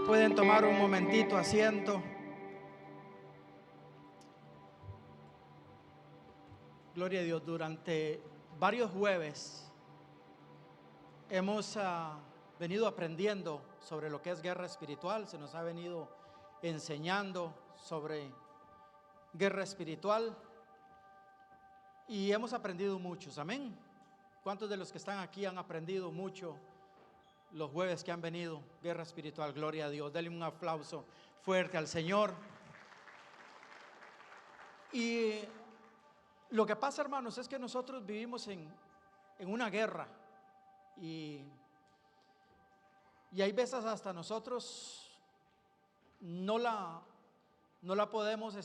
Pueden tomar un momentito asiento. Gloria a Dios. Durante varios jueves hemos venido aprendiendo sobre lo que es guerra espiritual. Se nos ha venido enseñando sobre guerra espiritual y hemos aprendido muchos. Amén. ¿Cuántos de los que están aquí han aprendido mucho los jueves que han venido? Guerra espiritual, gloria a Dios. Denle un aplauso fuerte al Señor. Y lo que pasa, hermanos, es que nosotros vivimos en una guerra y hay veces hasta nosotros no la podemos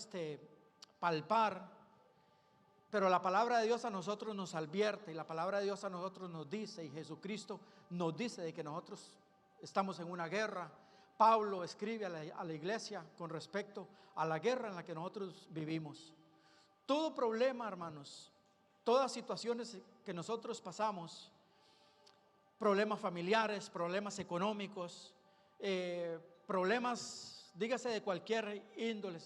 palpar, pero la palabra de Dios a nosotros nos advierte y la palabra de Dios a nosotros nos dice, y Jesucristo nos dice de que nosotros estamos en una guerra. Pablo escribe a la iglesia con respecto a la guerra en la que nosotros vivimos. Todo problema, hermanos, todas situaciones que nosotros pasamos, problemas familiares, problemas económicos, problemas, dígase de cualquier índole,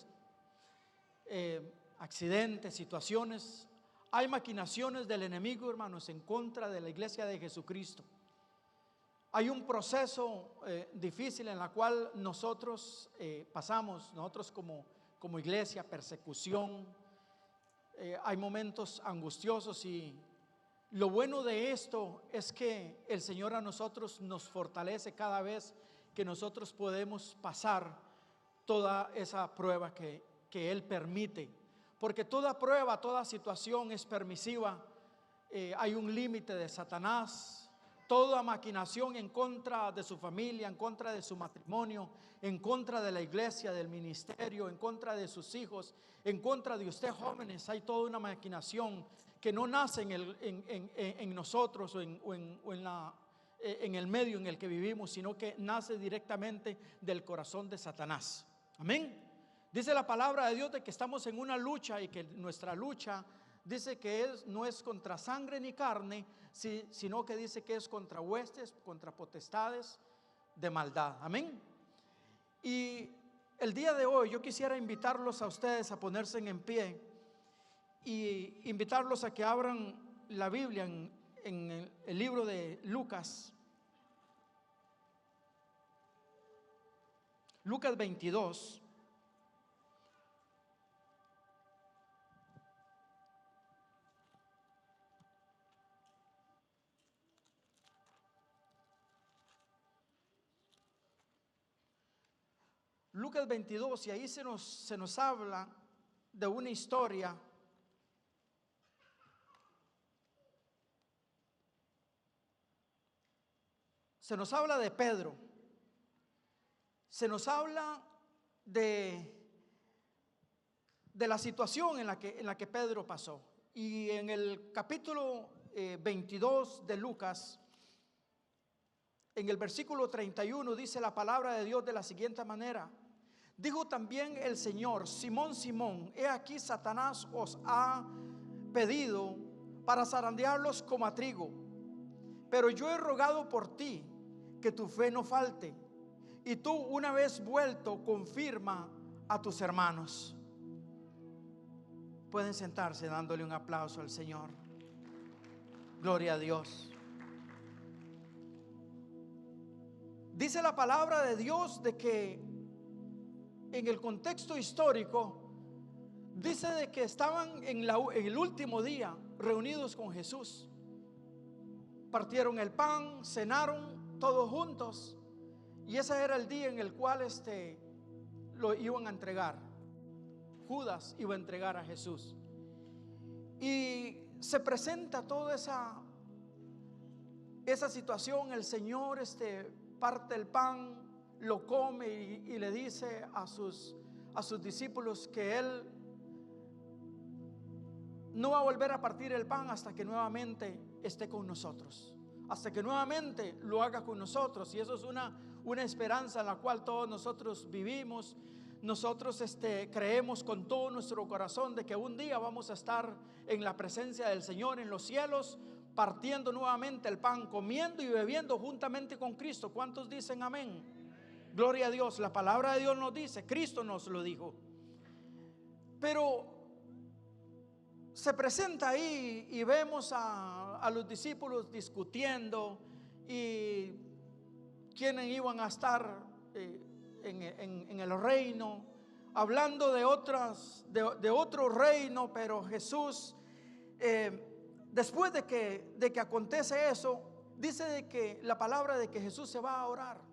accidentes, situaciones, hay maquinaciones del enemigo, hermanos, en contra de la iglesia de Jesucristo. Hay un proceso difícil en la cual nosotros pasamos, nosotros como iglesia, persecución. Hay momentos angustiosos y lo bueno de esto es que el Señor a nosotros nos fortalece cada vez que nosotros podemos pasar toda esa prueba que Él permite, porque toda prueba, toda situación es permisiva. Hay un límite de Satanás. Toda maquinación en contra de su familia, en contra de su matrimonio, en contra de la iglesia, del ministerio, en contra de sus hijos, en contra de usted, jóvenes. Hay toda una maquinación que no nace en nosotros o en el medio en el que vivimos, sino que nace directamente del corazón de Satanás. Amén. Dice la palabra de Dios de que estamos en una lucha y que nuestra lucha, dice que no es contra sangre ni carne, sino que dice que es contra huestes, contra potestades de maldad. Amén. Y el día de hoy yo quisiera invitarlos a ustedes a ponerse en pie y invitarlos a que abran la Biblia en el libro de Lucas. Lucas 22. Lucas 22, y ahí se nos habla de una historia se nos habla de Pedro, se nos habla de la situación en la que Pedro pasó. Y en el capítulo 22 de Lucas, en el versículo 31 dice la palabra de Dios de la siguiente manera: dijo también el Señor: Simón, Simón, he aquí Satanás os ha pedido para zarandearlos como a trigo, pero yo he rogado por ti que tu fe no falte, y tú, una vez vuelto, confirma a tus hermanos. Pueden sentarse dándole un aplauso al Señor. Gloria a Dios. Dice la palabra de Dios de que en el contexto histórico, dice de que estaban en el último día reunidos con Jesús. Partieron el pan, cenaron todos juntos, y ese era el día en el cual lo iban a entregar. Judas iba a entregar a Jesús. Y se presenta toda esa situación. El Señor parte el pan, lo come y le dice a sus discípulos que Él no va a volver a partir el pan hasta que nuevamente esté con nosotros, hasta que nuevamente lo haga con nosotros. Y eso es una esperanza en la cual todos nosotros vivimos. Nosotros creemos con todo nuestro corazón de que un día vamos a estar en la presencia del Señor en los cielos, partiendo nuevamente el pan, comiendo y bebiendo juntamente con Cristo. ¿Cuántos dicen amén? Gloria a Dios. La palabra de Dios nos dice, Cristo nos lo dijo. Pero se presenta ahí y vemos a los discípulos discutiendo y quiénes iban a estar en el reino, hablando de otro reino. Pero Jesús, después de que acontece eso, dice de que la palabra de que Jesús se va a orar.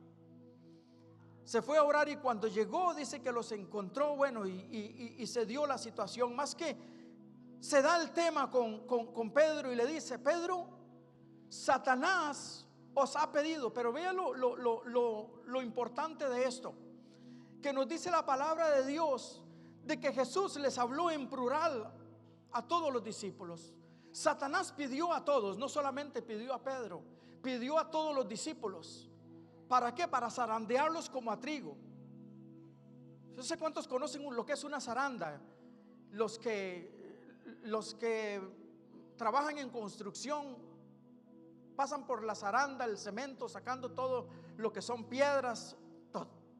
Se fue a orar y cuando llegó dice que los encontró, bueno, y se dio la situación. Más que se da el tema con Pedro y le dice: Pedro, Satanás os ha pedido. Pero vean lo importante de esto, que nos dice la palabra de Dios, de que Jesús les habló en plural a todos los discípulos. Satanás pidió a todos, no solamente pidió a Pedro, pidió a todos los discípulos. ¿Para qué? Para zarandearlos como a trigo. No sé cuántos conocen lo que es una zaranda. Los que trabajan en construcción pasan por la zaranda, el cemento, sacando todo lo que son piedras,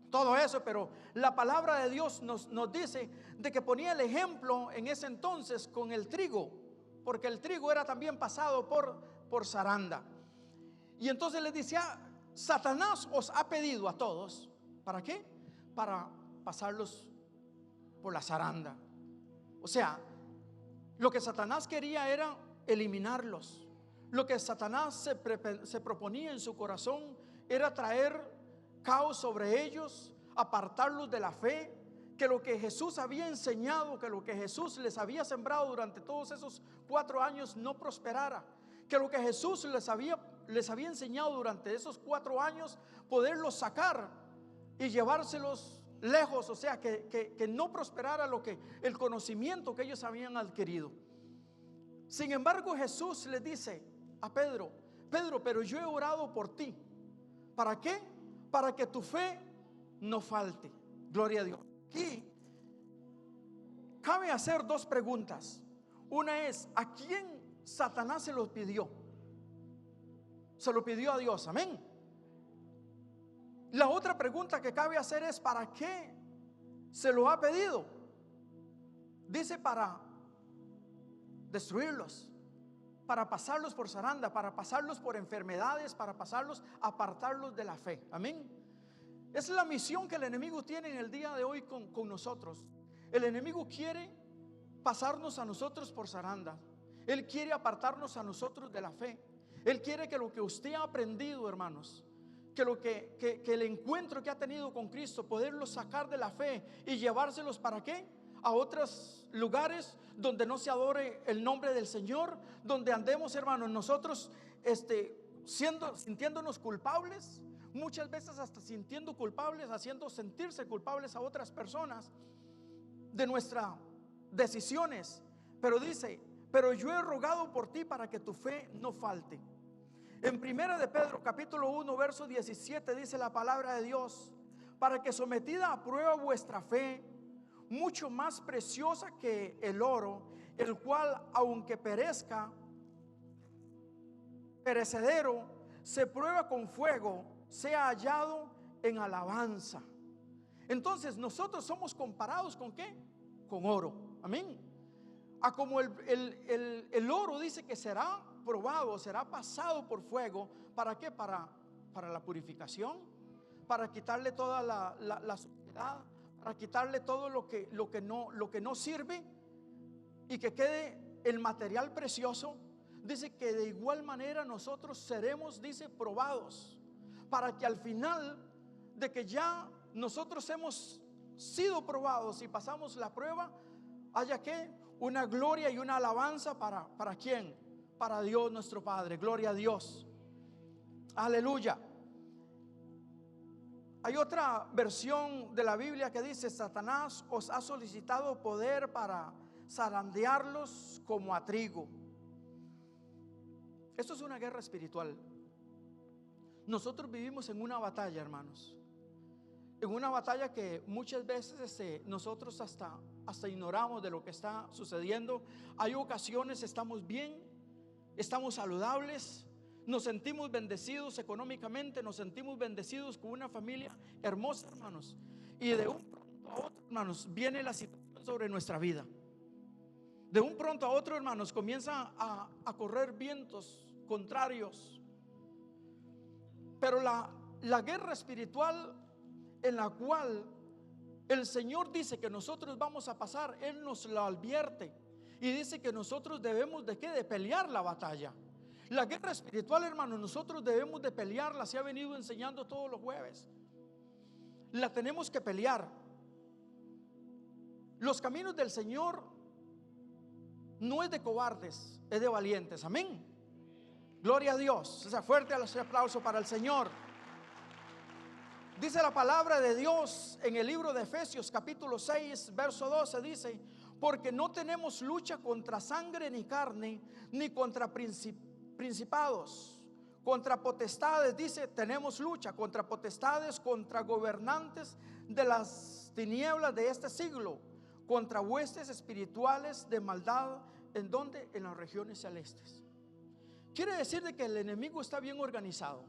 todo eso. Pero la palabra de Dios nos dice de que ponía el ejemplo en ese entonces con el trigo, porque el trigo era también pasado por zaranda. Y entonces les decía: Satanás os ha pedido a todos. ¿Para qué? Para pasarlos por la zaranda. O sea, lo que Satanás quería era eliminarlos. Lo que Satanás se proponía en su corazón era traer caos sobre ellos, apartarlos de la fe, que lo que Jesús había enseñado, que lo que Jesús les había sembrado durante todos esos 4 años no prosperara, que lo que Jesús les había enseñado durante esos 4 años, poderlos sacar y llevárselos lejos. O sea, que no prosperara el conocimiento que ellos habían adquirido. Sin embargo, Jesús le dice a Pedro: Pedro, pero yo he orado por ti. ¿Para qué? Para que tu fe no falte. Gloria a Dios. Aquí cabe hacer 2 preguntas. Una es: ¿a quién Satanás se los pidió? Se lo pidió a Dios, amén. La otra pregunta que cabe hacer es: ¿para qué se lo ha pedido? Dice: para destruirlos, para pasarlos por zaranda, para pasarlos por enfermedades, para apartarlos de la fe, amén. Es la misión que el enemigo tiene en el día de hoy con nosotros. El enemigo quiere pasarnos a nosotros por zaranda. Él quiere apartarnos a nosotros de la fe. Él quiere que lo que usted ha aprendido, hermanos, que el encuentro que ha tenido con Cristo, poderlo sacar de la fe y llevárselos ¿para qué? A otros lugares donde no se adore el nombre del Señor, donde andemos, hermanos, nosotros sintiéndonos culpables, muchas veces hasta sintiendo culpables, haciendo sentirse culpables a otras personas de nuestras decisiones. Pero dice: pero yo he rogado por ti para que tu fe no falte. En primera de Pedro capítulo 1 verso 17 dice la palabra de Dios: para que sometida a prueba vuestra fe, mucho más preciosa que el oro, el cual aunque perezca, perecedero, se prueba con fuego, sea hallado en alabanza. Entonces nosotros somos comparados ¿con qué? Con oro, amén. A como el oro dice que será probado, será pasado por fuego. ¿Para qué? Para la purificación, para quitarle toda la suciedad, para quitarle todo lo que no sirve, y que quede el material precioso. Dice que de igual manera nosotros seremos, dice, probados, para que al final de que ya nosotros hemos sido probados y pasamos la prueba, haya que una gloria y una alabanza para ¿quién? Para Dios nuestro Padre. Gloria a Dios, aleluya. Hay otra versión de la Biblia que dice: Satanás os ha solicitado poder para zarandearlos como a trigo. Esto es una guerra espiritual. Nosotros vivimos en una batalla, hermanos, en una batalla que muchas veces nosotros hasta ignoramos de lo que está sucediendo. Hay ocasiones estamos bien, estamos saludables, Nos sentimos bendecidos económicamente, nos sentimos bendecidos con una familia hermosa, hermanos. Y de un pronto a otro, hermanos, viene la situación sobre nuestra vida. De un pronto a otro, hermanos, comienza a correr vientos contrarios. Pero la guerra espiritual en la cual el Señor dice que nosotros vamos a pasar, Él nos lo advierte y dice que nosotros debemos de ¿qué? De pelear la batalla. La guerra espiritual, hermanos, nosotros debemos de pelearla. Se ha venido enseñando todos los jueves. La tenemos que pelear. Los caminos del Señor no es de cobardes, es de valientes. Amén. Gloria a Dios. O sea, fuerte aplauso para el Señor. Dice la palabra de Dios en el libro de Efesios capítulo 6 verso 12, dice: porque no tenemos lucha contra sangre ni carne, ni contra principados, contra potestades. Dice, tenemos lucha contra potestades, contra gobernantes de las tinieblas de este siglo, contra huestes espirituales de maldad. ¿En dónde? En las regiones celestes. Quiere decir de que el enemigo está bien organizado.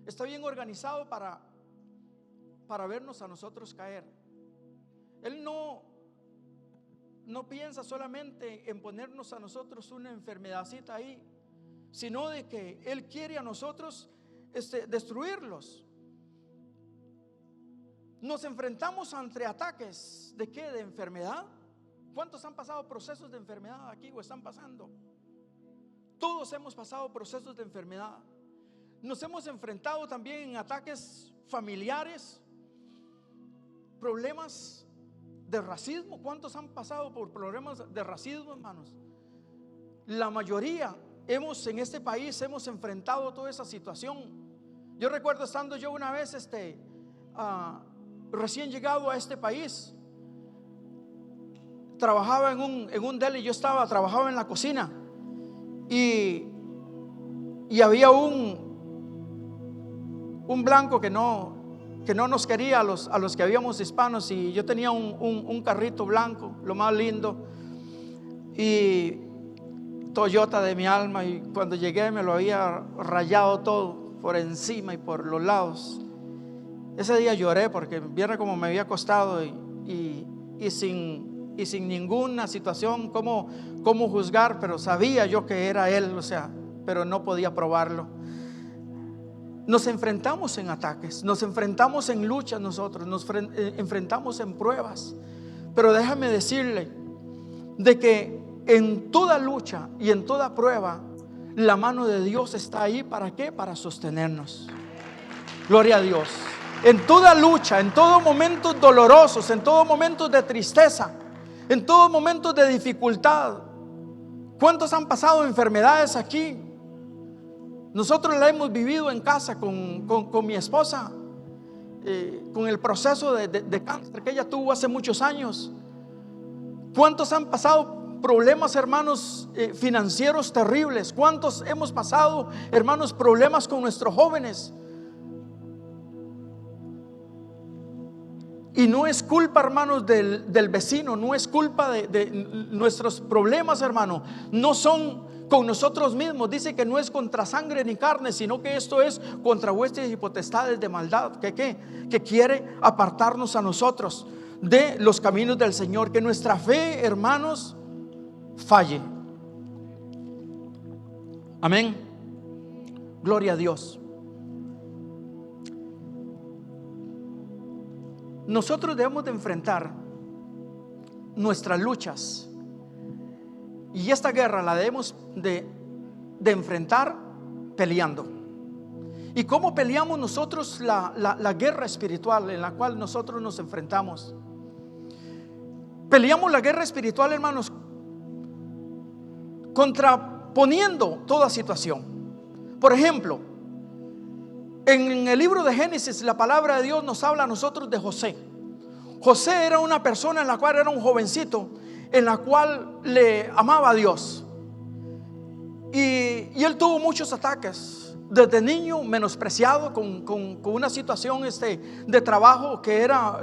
Está bien organizado para vernos a nosotros caer. Él no piensa solamente en ponernos a nosotros una enfermedadcita ahí, sino de que Él quiere a nosotros destruirlos. Nos enfrentamos ante ataques ¿de qué? De enfermedad. ¿Cuántos han pasado procesos de enfermedad aquí o están pasando? Todos hemos pasado procesos de enfermedad. Nos hemos enfrentado también en ataques familiares, problemas de racismo. ¿Cuántos han pasado por problemas de racismo, hermanos? La mayoría en este país hemos enfrentado toda esa situación. Yo recuerdo estando yo una vez recién llegado a este país, trabajaba en un deli. Yo trabajaba en la cocina y había un blanco que no nos quería a los que habíamos hispanos, y yo tenía un carrito blanco, lo más lindo, y Toyota de mi alma, y cuando llegué me lo había rayado todo por encima y por los lados. Ese día lloré porque viera cómo me había costado y sin ninguna situación cómo juzgar, pero sabía yo que era él, pero no podía probarlo. Nos enfrentamos en ataques, nos enfrentamos en luchas, nosotros nos enfrentamos en pruebas. Pero déjame decirle de que en toda lucha y en toda prueba, la mano de Dios está ahí. ¿Para qué? Para sostenernos. Gloria a Dios. En toda lucha, en todos momentos dolorosos, en todos momentos de tristeza, en todos momentos de dificultad. ¿Cuántos han pasado enfermedades aquí? Nosotros la hemos vivido en casa con mi esposa, con el proceso de cáncer que ella tuvo hace muchos años. ¿Cuántos han pasado problemas, hermanos, financieros terribles? ¿Cuántos hemos pasado, hermanos, problemas con nuestros jóvenes? Y no es culpa, hermanos, del vecino, no es culpa de nuestros problemas, hermanos. No son con nosotros mismos. Dice que no es contra sangre ni carne, sino que esto es contra huestes y potestades de maldad que quiere apartarnos a nosotros de los caminos del Señor. Que nuestra fe, hermanos, falle. Amén. Gloria a Dios. Nosotros debemos de enfrentar nuestras luchas, y esta guerra la debemos de enfrentar peleando. ¿Y cómo peleamos nosotros la guerra espiritual en la cual nosotros nos enfrentamos? Peleamos la guerra espiritual, hermanos, contraponiendo toda situación. Por ejemplo, en el libro de Génesis, la palabra de Dios nos habla a nosotros de José. José era una persona en la cual era un jovencito, en la cual le amaba a Dios. Y él tuvo muchos ataques. Desde niño menospreciado con una situación de trabajo que era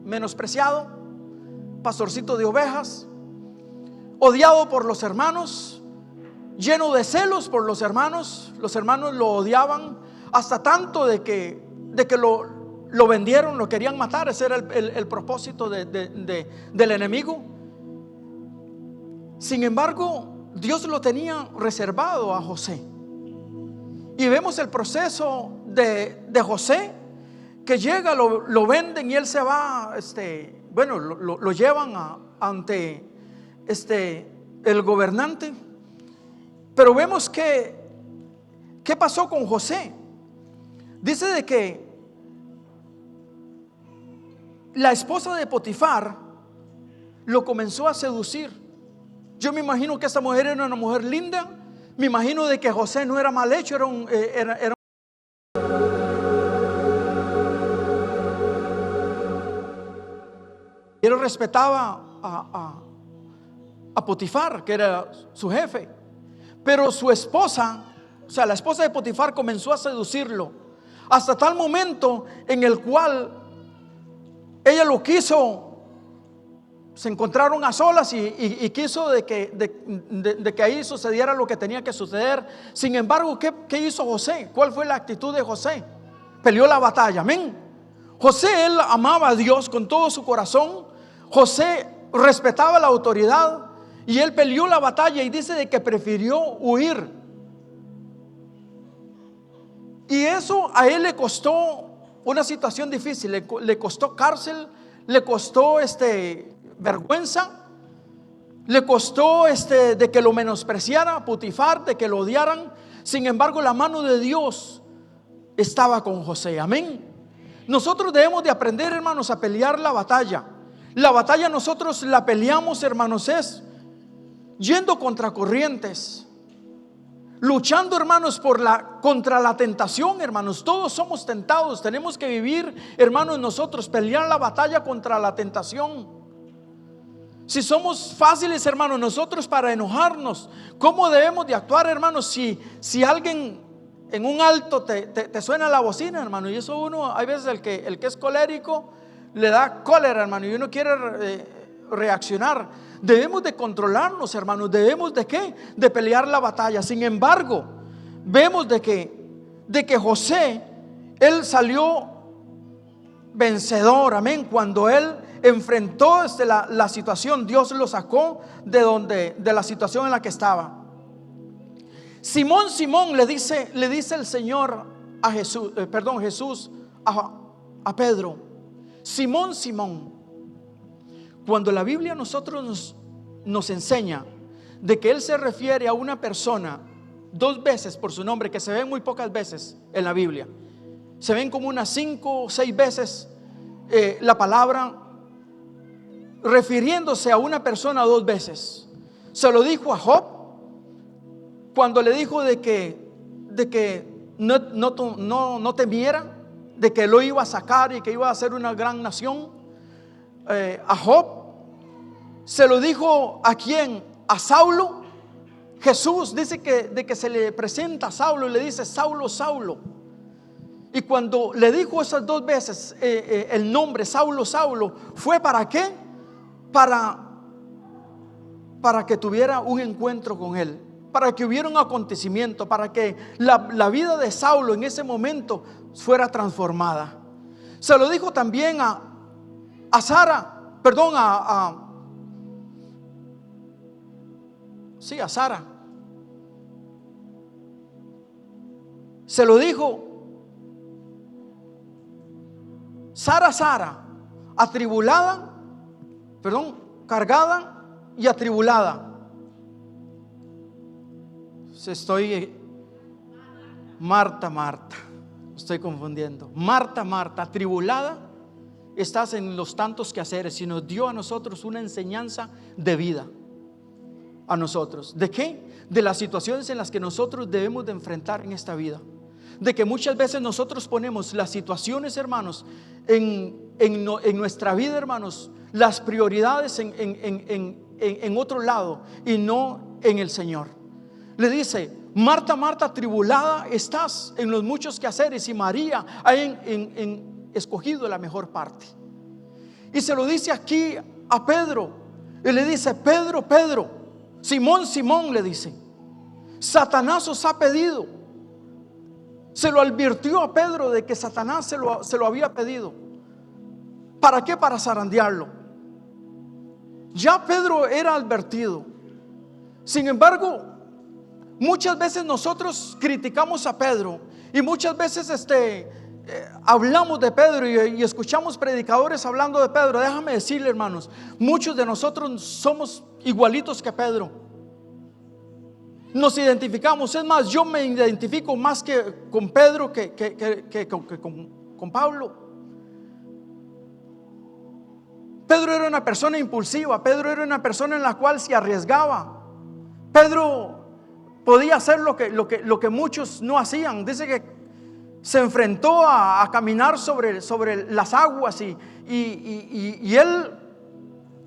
menospreciado, pastorcito de ovejas, odiado por los hermanos, lleno de celos por los hermanos lo odiaban hasta tanto de que lo vendieron, lo querían matar. Ese era el propósito del enemigo. Sin embargo, Dios lo tenía reservado a José. Y vemos el proceso de José, que llega, lo venden y él se va, lo llevan ante el gobernante. Pero vemos que ¿qué pasó con José? Dice de que la esposa de Potifar lo comenzó a seducir. Yo me imagino que esta mujer era una mujer linda. Me imagino de que José no era mal hecho, él respetaba a Potifar, que era su jefe. Pero su esposa, o sea, la esposa de Potifar, comenzó a seducirlo hasta tal momento en el cual ella lo quiso. Se encontraron a solas y quiso de que ahí sucediera lo que tenía que suceder. Sin embargo, ¿qué hizo José? ¿Cuál fue la actitud de José? Peleó la batalla, amén. José, él amaba a Dios con todo su corazón. José respetaba la autoridad y él peleó la batalla, y dice de que prefirió huir. Y eso a él le costó una situación difícil, le costó cárcel, le costó vergüenza, le costó de que lo menospreciara Potifar, de que lo odiaran. Sin embargo, la mano de Dios estaba con José, amén. Nosotros debemos de aprender, hermanos, a pelear la batalla. La batalla nosotros la peleamos, hermanos, es yendo contra corrientes, luchando, hermanos, contra la tentación, hermanos. Todos somos tentados. Tenemos que vivir, hermanos, nosotros pelear la batalla contra la tentación. Si somos fáciles, hermanos, nosotros para enojarnos, ¿cómo debemos de actuar, hermanos? Si alguien en un alto te suena la bocina, hermano, y eso uno, hay veces el que es colérico le da cólera, hermano, y uno quiere reaccionar. Debemos de controlarnos, hermanos. Debemos de ¿qué? De pelear la batalla. Sin embargo, vemos de que José, él salió vencedor, amén. Cuando él enfrentó la situación, Dios lo sacó de la situación en la que estaba. Simón, le dice el Señor a Jesús, Jesús a Pedro: Simón. Cuando la Biblia a nosotros nos enseña de que Él se refiere a una persona 2 veces por su nombre, que se ven muy pocas veces en la Biblia, se ven como unas 5 o 6 veces la palabra refiriéndose a una persona 2 veces. Se lo dijo a Job cuando le dijo de que no temiera, de que lo iba a sacar y que iba a ser una gran nación. A Job se lo dijo ¿a quién? A Saulo. Jesús dice de que se le presenta a Saulo y le dice: Saulo, Saulo. Y cuando le dijo esas 2 veces el nombre Saulo, Saulo, ¿fue para qué? Para que tuviera un encuentro con él, para que hubiera un acontecimiento, para que la vida de Saulo en ese momento fuera transformada. Se lo dijo también a Sara, a Sara. Se lo dijo: Sara, cargada y atribulada. Marta, estoy confundiendo. Marta, atribulada estás en los tantos quehaceres. Y nos dio a nosotros una enseñanza de vida. A nosotros, ¿de qué? De las situaciones en las que nosotros debemos de enfrentar en esta vida. De que muchas veces nosotros ponemos las situaciones, hermanos, en nuestra vida, hermanos, las prioridades en otro lado y no en el Señor. Le dice: Marta, atribulada estás en los muchos quehaceres, y María ha escogido la mejor parte. Y se lo dice aquí a Pedro, y le dice: Pedro, Simón, le dice: Satanás os ha pedido. Se lo advirtió a Pedro de que Satanás se lo había pedido. ¿Para qué? Para zarandearlo. Ya Pedro era advertido. Sin embargo, muchas veces nosotros criticamos a Pedro y muchas veces hablamos de Pedro y escuchamos predicadores hablando de Pedro. Déjame decirle, hermanos, muchos de nosotros somos igualitos que Pedro. Nos identificamos. Es más, yo me identifico más que con Pedro que con Pablo. Pedro era una persona impulsiva. Pedro era una persona en la cual se arriesgaba. Pedro podía hacer lo que muchos no hacían. Dice que se enfrentó a caminar sobre las aguas y él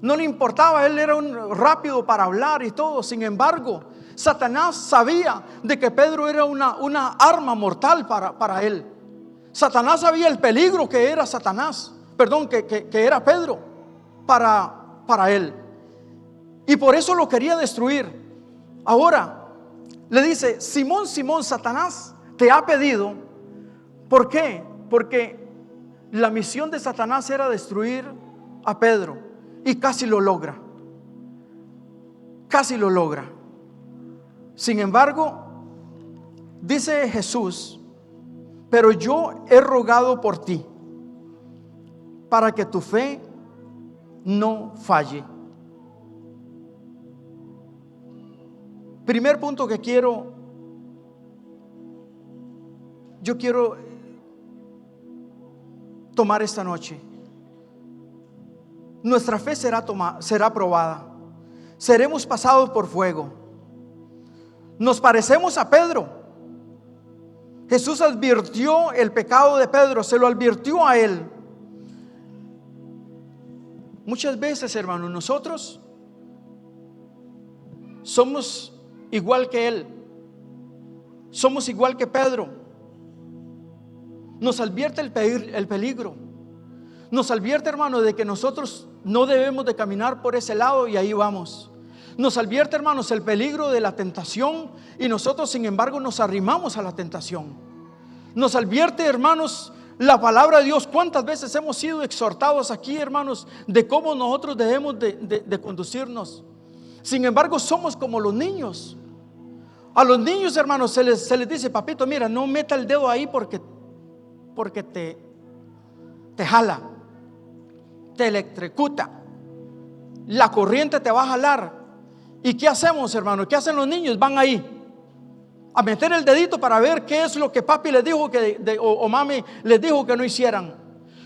no le importaba. Él era rápido para hablar y todo. Sin embargo, Satanás sabía de que Pedro era una arma mortal para él. Satanás sabía el peligro que era que era Pedro para él. Y por eso lo quería destruir. Ahora le dice: Simón, Simón, Satanás te ha pedido. ¿Por qué? Porque la misión de Satanás era destruir a Pedro, y casi lo logra. Casi lo logra. Sin embargo, dice Jesús: pero yo he rogado por ti, para que tu fe no falle. Primer punto que quiero tomar esta noche: nuestra fe será probada. Seremos pasados por fuego. Nos parecemos a Pedro. Jesús advirtió el pecado de Pedro, se lo advirtió a él. Muchas veces, hermanos, nosotros somos igual que él. Somos igual que Pedro. Nos advierte el peligro. Nos advierte, hermano, de que nosotros no debemos de caminar por ese lado, y ahí vamos. Nos advierte, hermanos, el peligro de la tentación, y nosotros, sin embargo, nos arrimamos a la tentación. Nos advierte, hermanos, la palabra de Dios. ¿Cuántas veces hemos sido exhortados aquí, hermanos, de cómo nosotros debemos de conducirnos? Sin embargo, somos como los niños. A los niños, hermanos, se les dice: papito, mira, no meta el dedo ahí porque te jala, te electrocuta, la corriente te va a jalar. ¿Y qué hacemos, hermano? ¿Qué hacen los niños? Van ahí a meter el dedito para ver qué es lo que papi les dijo o mami les dijo que no hicieran.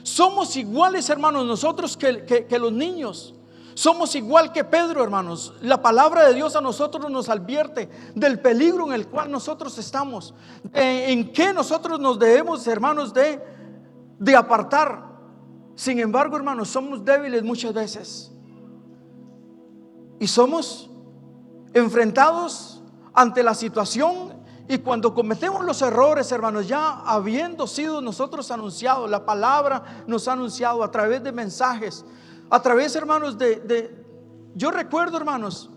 Somos iguales, hermanos, nosotros que los niños. Somos igual que Pedro, hermanos. La palabra de Dios a nosotros nos advierte del peligro en el cual nosotros estamos, en que nosotros nos debemos, hermanos, de apartar. Sin embargo, hermanos, somos débiles muchas veces, y somos enfrentados ante la situación. Y cuando cometemos los errores, hermanos, ya habiendo sido nosotros anunciados, la palabra nos ha anunciado a través de mensajes, a través, hermanos, yo recuerdo, hermanos,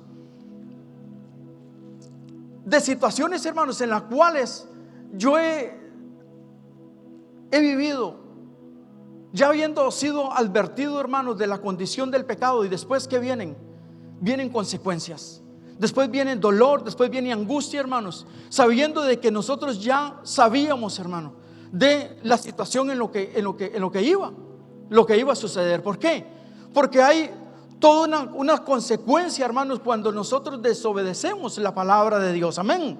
de situaciones, hermanos, en las cuales yo he vivido, ya habiendo sido advertido, hermanos, de la condición del pecado. Y después, ¿qué vienen? Vienen consecuencias. Después viene dolor, después viene angustia, hermanos, sabiendo de que nosotros ya sabíamos, hermano, de la situación en lo que iba a suceder. ¿Por qué? Porque hay toda una consecuencia, hermanos, cuando nosotros desobedecemos la palabra de Dios. Amén.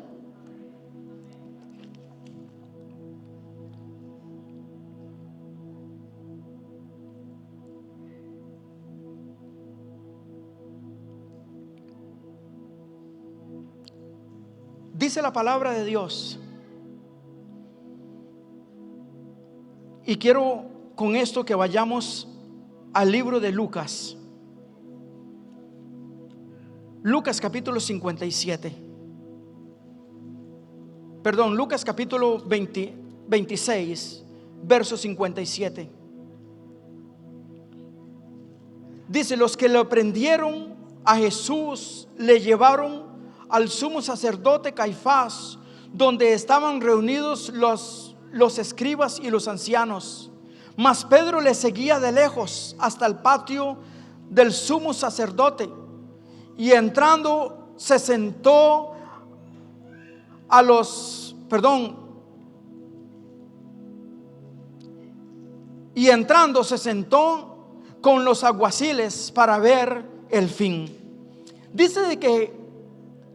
Dice la palabra de Dios, y quiero con esto que vayamos al libro de Lucas. Lucas capítulo 57. Perdón, Lucas capítulo 26, verso 57. Dice: los que le prendieron a Jesús le llevaron al sumo sacerdote Caifás, donde estaban reunidos los escribas y los ancianos. Mas Pedro le seguía de lejos hasta el patio del sumo sacerdote, y entrando se sentó con los alguaciles para ver el fin. Dice de que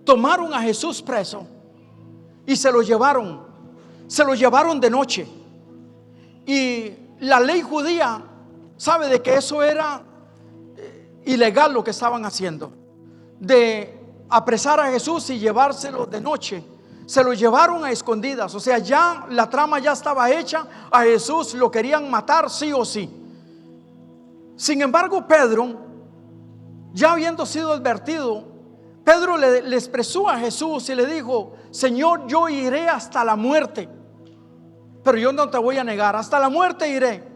tomaron a Jesús preso y se lo llevaron de noche. Y la ley judía sabe de que eso era ilegal, lo que estaban haciendo, de apresar a Jesús y llevárselo de noche. Se lo llevaron a escondidas, o sea, ya la trama ya estaba hecha. A Jesús lo querían matar sí o sí. Sin embargo, Pedro, ya habiendo sido advertido, Pedro le expresó a Jesús y le dijo: Señor, yo iré hasta la muerte, pero yo no te voy a negar, hasta la muerte iré.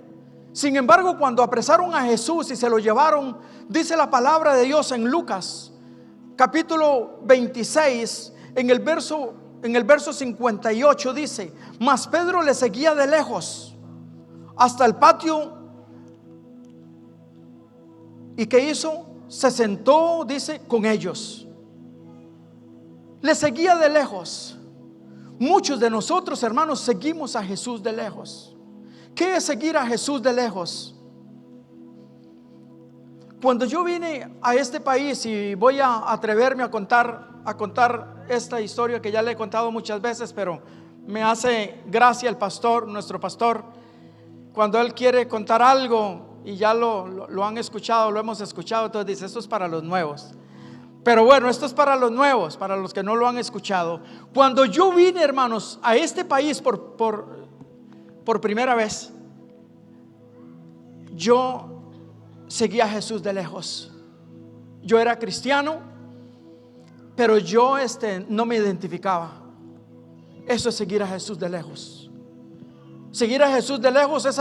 Sin embargo, cuando apresaron a Jesús y se lo llevaron, dice la palabra de Dios en Lucas capítulo 26, en el verso 58, dice: mas Pedro le seguía de lejos hasta el patio. ¿Y qué hizo? Se sentó, dice, con ellos. Le seguía de lejos. Muchos de nosotros, hermanos, seguimos a Jesús de lejos. ¿Qué es seguir a Jesús de lejos? Cuando yo vine a este país, y voy a atreverme a contar esta historia que ya le he contado muchas veces, pero me hace gracia el pastor, nuestro pastor, cuando él quiere contar algo y ya lo han escuchado, lo hemos escuchado, entonces dice: esto es para los nuevos. Pero bueno, esto es para los nuevos, para los que no lo han escuchado. Cuando yo vine, hermanos, a este país por primera vez, yo seguía a Jesús de lejos. Yo era cristiano, pero yo no me identificaba. Eso es seguir a Jesús de lejos. Seguir a Jesús de lejos es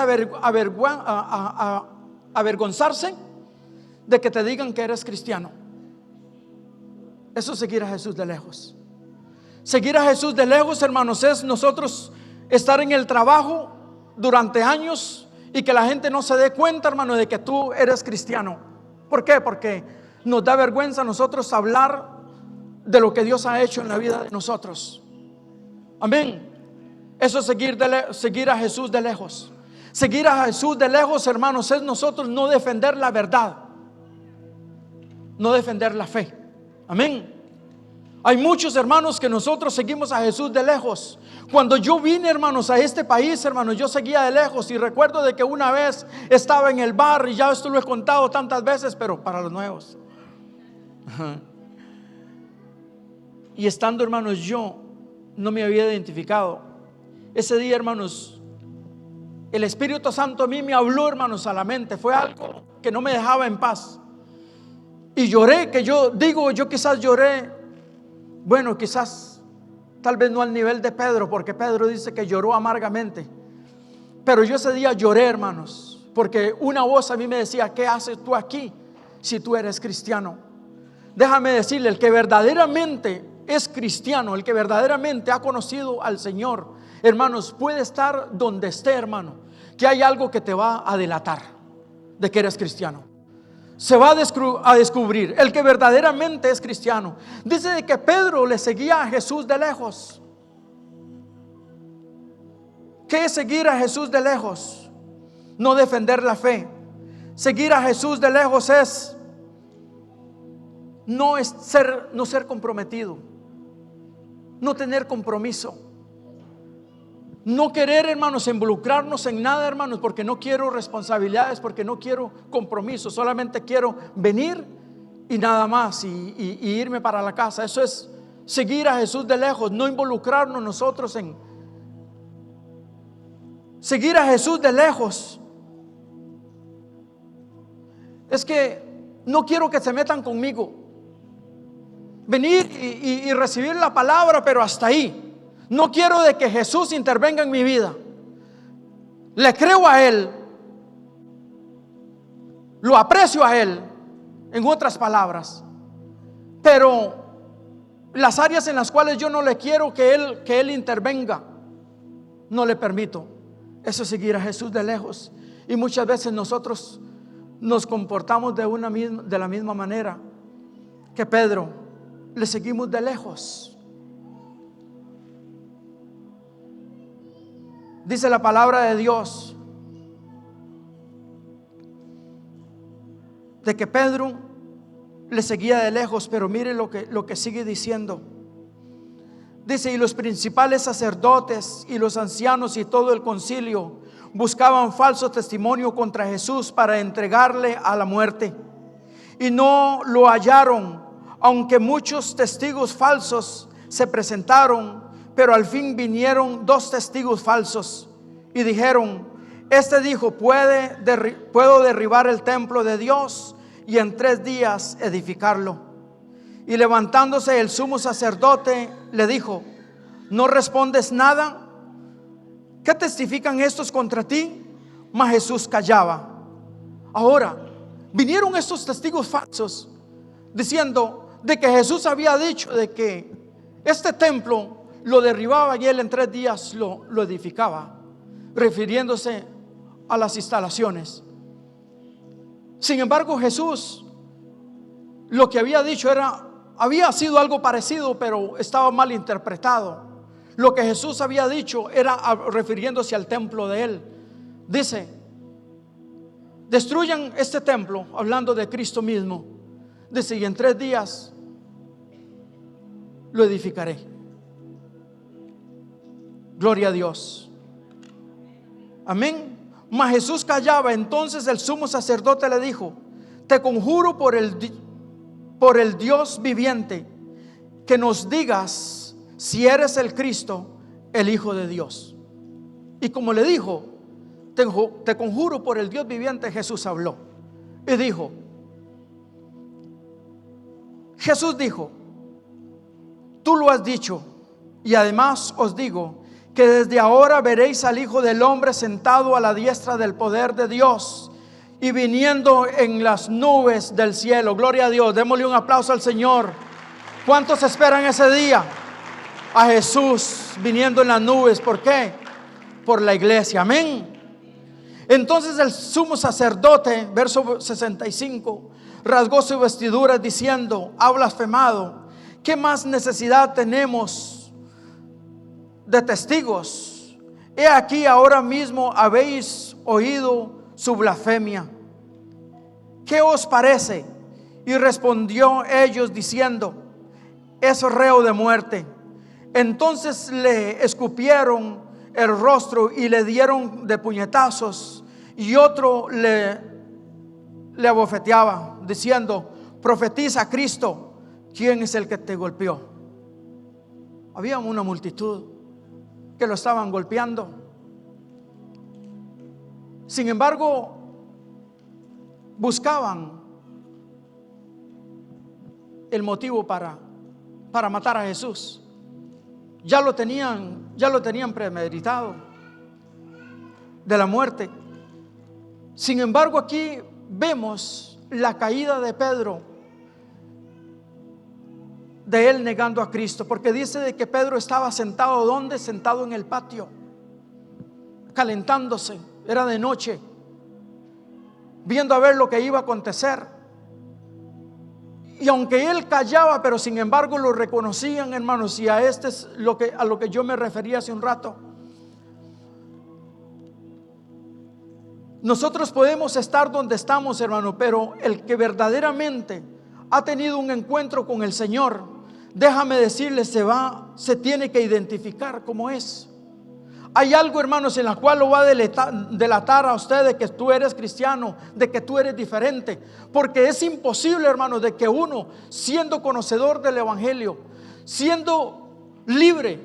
avergonzarse de que te digan que eres cristiano. Eso es seguir a Jesús de lejos. Seguir a Jesús de lejos, hermanos, es nosotros estar en el trabajo durante años y que la gente no se dé cuenta, hermano, de que tú eres cristiano. ¿Por qué? Porque nos da vergüenza a nosotros hablar de lo que Dios ha hecho en la vida de nosotros. Amén. Eso es seguir a Jesús de lejos. Seguir a Jesús de lejos, hermanos, es nosotros no defender la verdad, no defender la fe. Amén. Hay muchos hermanos que nosotros seguimos a Jesús de lejos. Cuando yo vine, hermanos, a este país, hermanos, yo seguía de lejos. Y recuerdo de que una vez estaba en el bar, y ya esto lo he contado tantas veces, pero para los nuevos. Y estando, hermanos, yo no me había identificado. Ese día, hermanos, el Espíritu Santo a mí me habló, hermanos, a la mente. Fue algo que no me dejaba en paz. Y lloré, yo quizás lloré. Bueno, quizás, tal vez no al nivel de Pedro, porque Pedro dice que lloró amargamente. Pero yo ese día lloré, hermanos, porque una voz a mí me decía: ¿qué haces tú aquí si tú eres cristiano? Déjame decirle, el que verdaderamente es cristiano, el que verdaderamente ha conocido al Señor, hermanos, puede estar donde esté, hermano, que hay algo que te va a delatar de que eres cristiano. Se va a descubrir el que verdaderamente es cristiano. Dice de que Pedro le seguía a Jesús de lejos. ¿Qué es seguir a Jesús de lejos? No defender la fe. Seguir a Jesús de lejos es no ser comprometido, no tener compromiso, no querer, hermanos, involucrarnos en nada, hermanos, porque no quiero responsabilidades, porque no quiero compromiso. Solamente quiero venir y nada más, y irme para la casa. Eso es seguir a Jesús de lejos, no involucrarnos nosotros en seguir a Jesús de lejos. Es que no quiero que se metan conmigo. Venir y recibir la palabra, pero hasta ahí. No quiero de que Jesús intervenga en mi vida. Le creo a Él, lo aprecio a Él, en otras palabras, pero las áreas en las cuales yo no le quiero que Él intervenga, no le permito. Eso es seguir a Jesús de lejos. Y muchas veces nosotros nos comportamos de la misma manera que Pedro. Le seguimos de lejos. Dice la palabra de Dios de que Pedro le seguía de lejos, pero mire lo que sigue diciendo. Dice: y los principales sacerdotes y los ancianos y todo el concilio buscaban falso testimonio contra Jesús para entregarle a la muerte, y no lo hallaron, aunque muchos testigos falsos se presentaron. Pero al fin vinieron 2 testigos falsos y dijeron: este dijo, puedo derribar el templo de Dios y en 3 días edificarlo. Y levantándose el sumo sacerdote le dijo: ¿no respondes nada? ¿Qué testifican estos contra ti? Mas Jesús callaba. Ahora vinieron estos testigos falsos diciendo de que Jesús había dicho de que este templo lo derribaba y Él en 3 días lo edificaba, refiriéndose a las instalaciones. Sin embargo, Jesús lo que había dicho había sido algo parecido, pero estaba mal interpretado. Lo que Jesús había dicho era refiriéndose al templo de Él. Dice: destruyan este templo, hablando de Cristo mismo. Dice: y en 3 días lo edificaré. Gloria a Dios. Amén. Mas Jesús callaba. Entonces el sumo sacerdote le dijo: te conjuro por el Dios viviente, que nos digas si eres el Cristo, el Hijo de Dios. Y como le dijo: te conjuro por el Dios viviente, Jesús habló y dijo: Jesús dijo: tú lo has dicho, y además os digo que desde ahora veréis al Hijo del Hombre sentado a la diestra del poder de Dios y viniendo en las nubes del cielo. Gloria a Dios. Démosle un aplauso al Señor. ¿Cuántos esperan ese día? A Jesús viniendo en las nubes. ¿Por qué? Por la iglesia. Amén. Entonces el sumo sacerdote, verso 65, rasgó su vestidura diciendo: ha blasfemado. ¿Qué más necesidad tenemos de testigos? He aquí, ahora mismo habéis oído su blasfemia. ¿Qué os parece? Y respondió ellos diciendo: es reo de muerte. Entonces le escupieron el rostro y le dieron de puñetazos, y otro le abofeteaba diciendo: profetiza Cristo, ¿quién es el que te golpeó? Había una multitud que lo estaban golpeando. Sin embargo, buscaban el motivo para matar a Jesús. Ya lo tenían premeditado de la muerte. Sin embargo, aquí vemos la caída de Pedro, de él negando a Cristo, porque dice de que Pedro estaba sentado. ¿Dónde? Sentado en el patio, calentándose. Era de noche, viendo a ver lo que iba a acontecer. Y aunque él callaba, pero sin embargo lo reconocían, hermanos. Y a este es a lo que yo me refería hace un rato. Nosotros podemos estar donde estamos, hermano, pero el que verdaderamente ha tenido un encuentro con el Señor, déjame decirle, se tiene que identificar como es. Hay algo, hermanos, en la cual lo va a delatar a usted de que tú eres cristiano, de que tú eres diferente. Porque es imposible, hermanos, de que uno, siendo conocedor del evangelio, siendo libre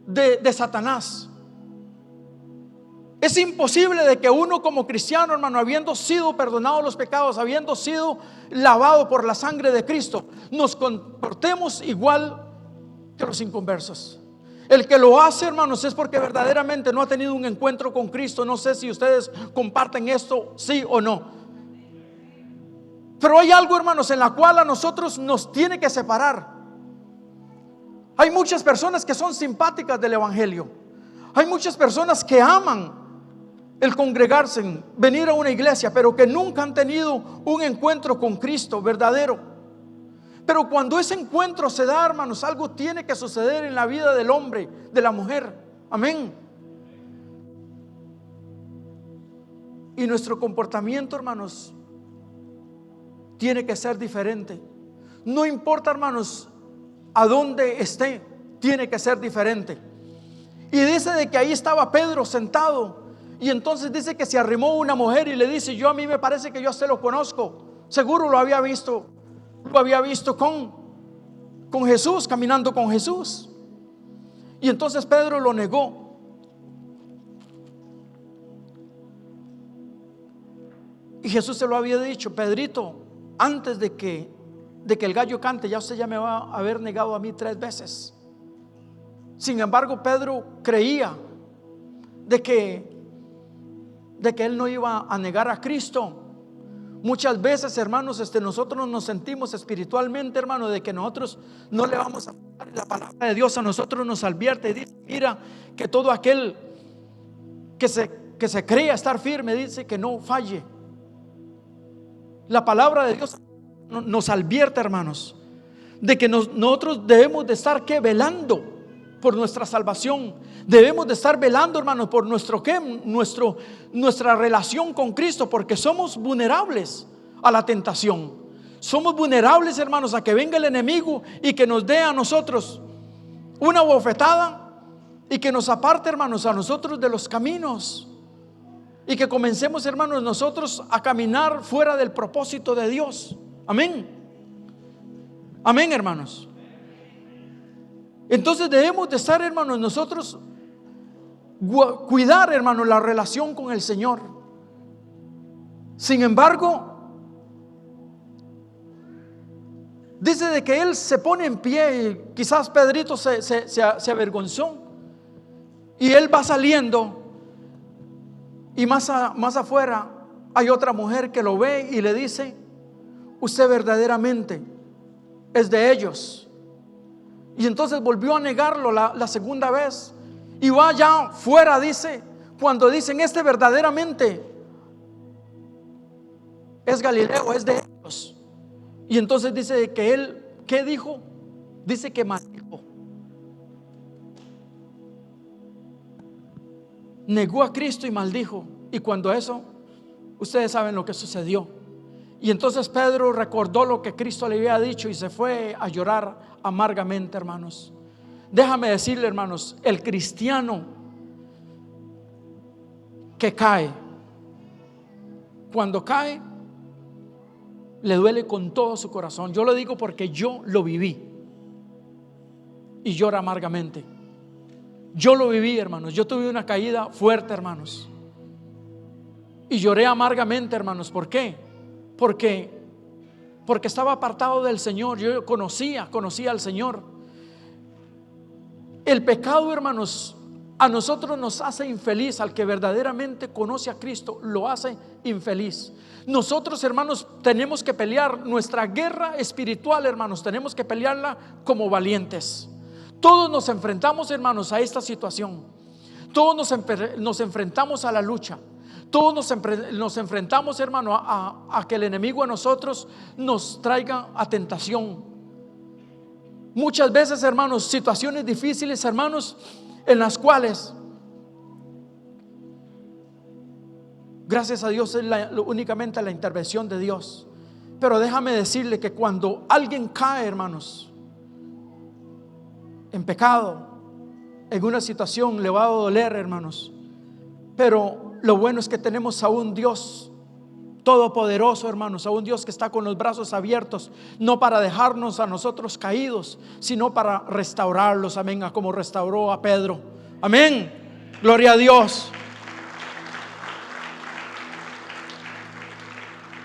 de Satanás, es imposible de que uno como cristiano, hermano, habiendo sido perdonado los pecados, habiendo sido lavado por la sangre de Cristo, nos comportemos igual que los inconversos. El que lo hace, hermanos, es porque verdaderamente no ha tenido un encuentro con Cristo. No sé si ustedes comparten esto, sí o no. Pero hay algo, hermanos, en la cual a nosotros nos tiene que separar. Hay muchas personas que son simpáticas del evangelio. Hay muchas personas que aman el congregarse, venir a una iglesia, pero que nunca han tenido un encuentro con Cristo verdadero. Pero cuando ese encuentro se da, hermanos, algo tiene que suceder en la vida del hombre, de la mujer. Amén. Y nuestro comportamiento, hermanos, tiene que ser diferente. No importa, hermanos, a dónde esté, tiene que ser diferente. Y dice de que ahí estaba Pedro sentado, y entonces dice que se arrimó una mujer y le dice: yo, a mí me parece que yo a usted lo conozco, seguro lo había visto con Jesús, caminando con Jesús. Y entonces Pedro lo negó. Y Jesús se lo había dicho: Pedrito, antes de que el gallo cante, ya usted ya me va a haber negado a mí 3 veces. Sin embargo, Pedro creía de que él no iba a negar a Cristo. Muchas veces, hermanos, nosotros nos sentimos espiritualmente, hermanos, de que nosotros no le vamos a dar. La palabra de Dios a nosotros nos advierte y dice: mira, que todo aquel que se crea estar firme, dice que no falle. La palabra de Dios nos advierte, hermanos, de que nosotros debemos de estar velando por nuestra salvación. Debemos de estar velando, hermanos, por nuestra relación con Cristo, porque somos vulnerables a la tentación. Somos vulnerables, hermanos, a que venga el enemigo y que nos dé a nosotros una bofetada y que nos aparte, hermanos, a nosotros de los caminos, y que comencemos, hermanos, nosotros a caminar fuera del propósito de Dios. Amén. Amén, hermanos. Entonces debemos de estar, hermanos, nosotros cuidar, hermanos, la relación con el Señor. Sin embargo, dice de que él se pone en pie, y quizás Pedrito se avergonzó, y él va saliendo, y más afuera hay otra mujer que lo ve y le dice: usted verdaderamente es de ellos. Y entonces volvió a negarlo la segunda vez. Y va allá fuera, dice, cuando dicen: este verdaderamente es Galileo, es de ellos. Y entonces dice que él, ¿qué dijo? Dice que maldijo. Negó a Cristo y maldijo. Y cuando eso, ustedes saben lo que sucedió. Y entonces Pedro recordó lo que Cristo le había dicho y se fue a llorar amargamente, hermanos. Déjame decirle, hermanos, el cristiano que cae, cuando cae, le duele con todo su corazón. Yo lo digo porque yo lo viví y llora amargamente. Yo lo viví, hermanos. Yo tuve una caída fuerte, hermanos, y lloré amargamente, hermanos. ¿Por qué? Porque estaba apartado del Señor. Yo conocía al Señor. El pecado, hermanos, a nosotros nos hace infeliz. Al que verdaderamente conoce a Cristo, lo hace infeliz. Nosotros, hermanos, tenemos que pelear nuestra guerra espiritual, hermanos. Tenemos que pelearla como valientes. Todos nos enfrentamos, hermanos, a esta situación. Todos nos enfrentamos a la lucha. Todos nos enfrentamos, hermano, a que el enemigo a nosotros nos traiga a tentación. Muchas veces, hermanos, situaciones difíciles, hermanos, en las cuales, gracias a Dios, es únicamente la intervención de Dios. Pero déjame decirle que cuando alguien cae, hermanos, en pecado, en una situación, le va a doler, hermanos. Pero lo bueno es que tenemos a un Dios todopoderoso, hermanos, a un Dios que está con los brazos abiertos, no para dejarnos a nosotros caídos, sino para restaurarlos. Amén, como restauró a Pedro. Amén, gloria a Dios.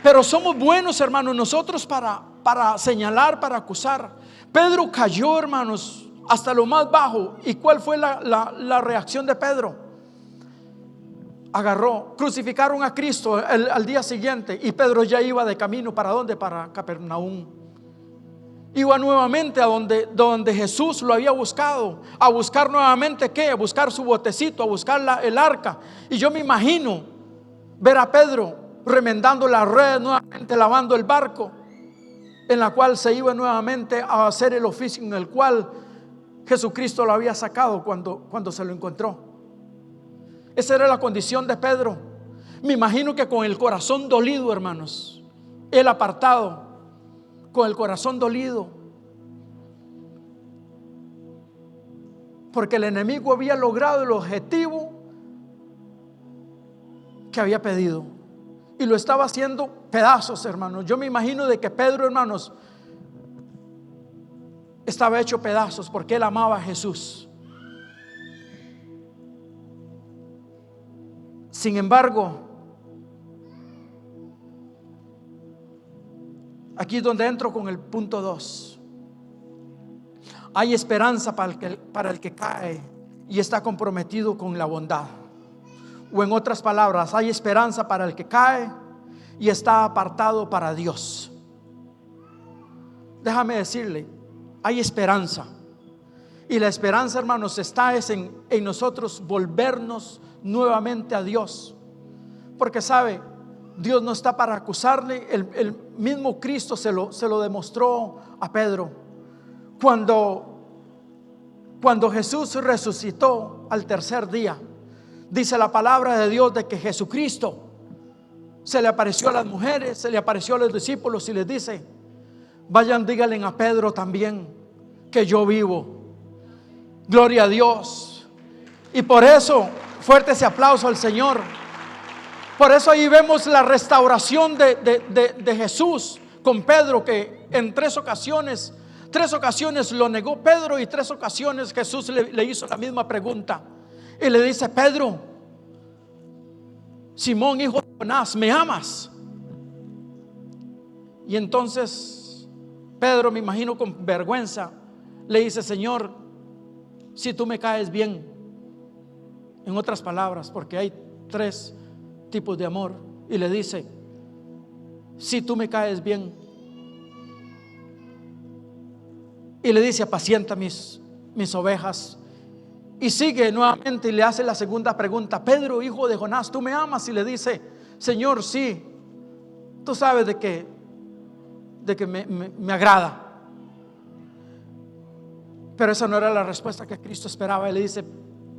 Pero somos buenos, hermanos, nosotros para señalar, para acusar. Pedro cayó, hermanos, hasta lo más bajo. ¿Y cuál fue la reacción de Pedro? Agarró, crucificaron a Cristo al día siguiente, y Pedro ya iba de camino. ¿Para dónde? Para Capernaum. Iba nuevamente a donde Jesús lo había buscado, a buscar nuevamente ¿qué? A buscar su botecito, a buscar el arca. Y yo me imagino ver a Pedro remendando la red, nuevamente lavando el barco, en la cual se iba nuevamente a hacer el oficio en el cual Jesucristo lo había sacado cuando se lo encontró. Esa era la condición de Pedro. Me imagino que con el corazón dolido, hermanos, él apartado, con el corazón dolido, porque el enemigo había logrado el objetivo que había pedido y lo estaba haciendo pedazos, hermanos. Yo me imagino de que Pedro, hermanos, estaba hecho pedazos porque él amaba a Jesús. Sin embargo, aquí es donde entro con el punto 2. Hay esperanza para el que cae y está comprometido con la bondad. O en otras palabras, hay esperanza para el que cae y está apartado para Dios. Déjame decirle, hay esperanza. Y la esperanza, hermanos, está en nosotros volvernos nuevamente a Dios. Porque sabe, Dios no está para acusarle. El mismo Cristo se lo demostró a Pedro. Cuando Jesús resucitó al tercer día, dice la palabra de Dios de que Jesucristo se le apareció a las mujeres, se le apareció a los discípulos y les dice: vayan, díganle a Pedro también que yo vivo. Gloria a Dios. Y por eso, fuerte ese aplauso al Señor. Por eso ahí vemos la restauración de Jesús con Pedro, que en tres ocasiones lo negó Pedro, y 3 ocasiones Jesús le hizo la misma pregunta. Y le dice: Pedro, Simón, hijo de Jonás, ¿me amas? Y entonces Pedro, me imagino con vergüenza, le dice: Señor, si tú me caes bien. En otras palabras, porque hay 3 tipos de amor. Y le dice: si tú me caes bien. Y le dice: apacienta mis ovejas. Y sigue nuevamente y le hace la segunda pregunta: Pedro, hijo de Jonás, ¿tú me amas? Y le dice: Señor, sí, tú sabes de que me agrada. Pero esa no era la respuesta que Cristo esperaba. Él le dice: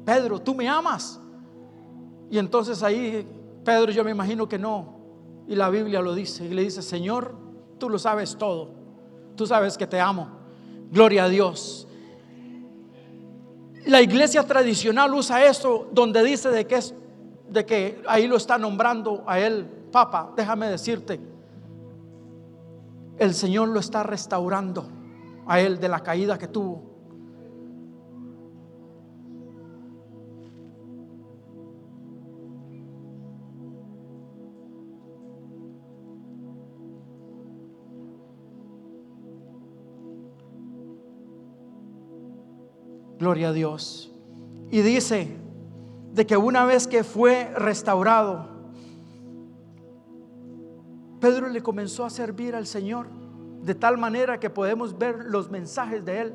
Pedro, ¿tú me amas? Y entonces ahí Pedro, yo me imagino que no, y la Biblia lo dice, y le dice: Señor, tú lo sabes todo, tú sabes que te amo. Gloria a Dios. La iglesia tradicional usa esto donde dice de que ahí lo está nombrando a él Papa. Déjame decirte, el Señor lo está restaurando a él de la caída que tuvo. Gloria a Dios. Y dice de que una vez que fue restaurado, Pedro le comenzó a servir al Señor de tal manera que podemos ver los mensajes de él.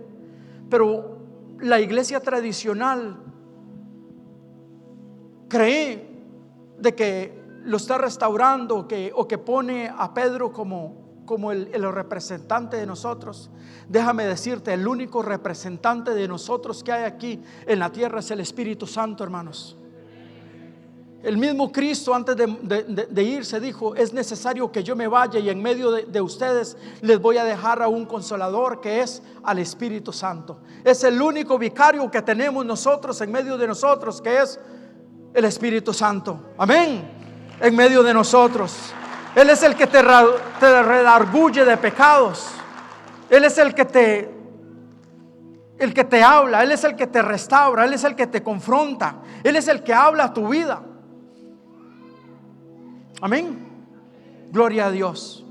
Pero la iglesia tradicional cree de que lo está restaurando, o que pone a Pedro como el representante de nosotros. Déjame decirte, el único representante de nosotros que hay aquí en la tierra es el Espíritu Santo, hermanos. El mismo Cristo, antes de irse, dijo: es necesario que yo me vaya, y en medio de ustedes les voy a dejar a un consolador, que es al Espíritu Santo. Es el único vicario que tenemos nosotros en medio de nosotros, que es el Espíritu Santo. Amén. En medio de nosotros. Él es el que te redarguye de pecados. Él es el que te habla. Él es el que te restaura. Él es el que te confronta. Él es el que habla a tu vida. Amén. Gloria a Dios.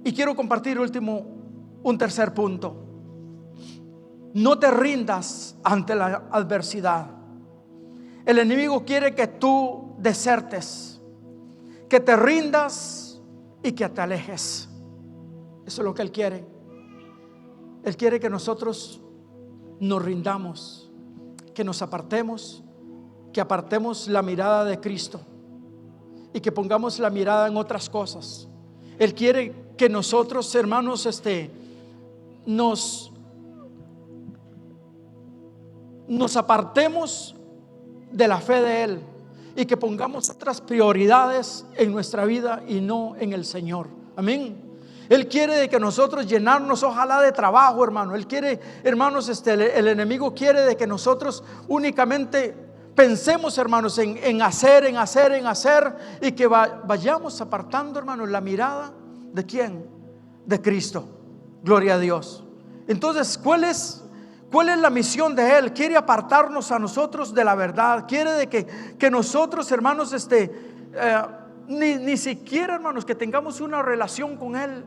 Y quiero compartir un tercer punto. No te rindas ante la adversidad. El enemigo quiere que tú desertes, que te rindas y que te alejes. Eso es lo que Él quiere. Él quiere que nosotros nos rindamos, que nos apartemos, que apartemos la mirada de Cristo y que pongamos la mirada en otras cosas. Él quiere que nosotros, hermanos, nos apartemos de la fe de Él y que pongamos otras prioridades en nuestra vida y no en el Señor. Amén. Él quiere de que nosotros llenarnos, ojalá, de trabajo, hermano. Él quiere, hermanos, el enemigo quiere de que nosotros únicamente pensemos, hermanos, en hacer y que vayamos apartando, hermanos, la mirada ¿de quién? De Cristo. Gloria a Dios. Entonces, ¿cuál es la misión de Él? Quiere apartarnos a nosotros de la verdad. Quiere de que nosotros, hermanos, ni siquiera, hermanos, que tengamos una relación con Él.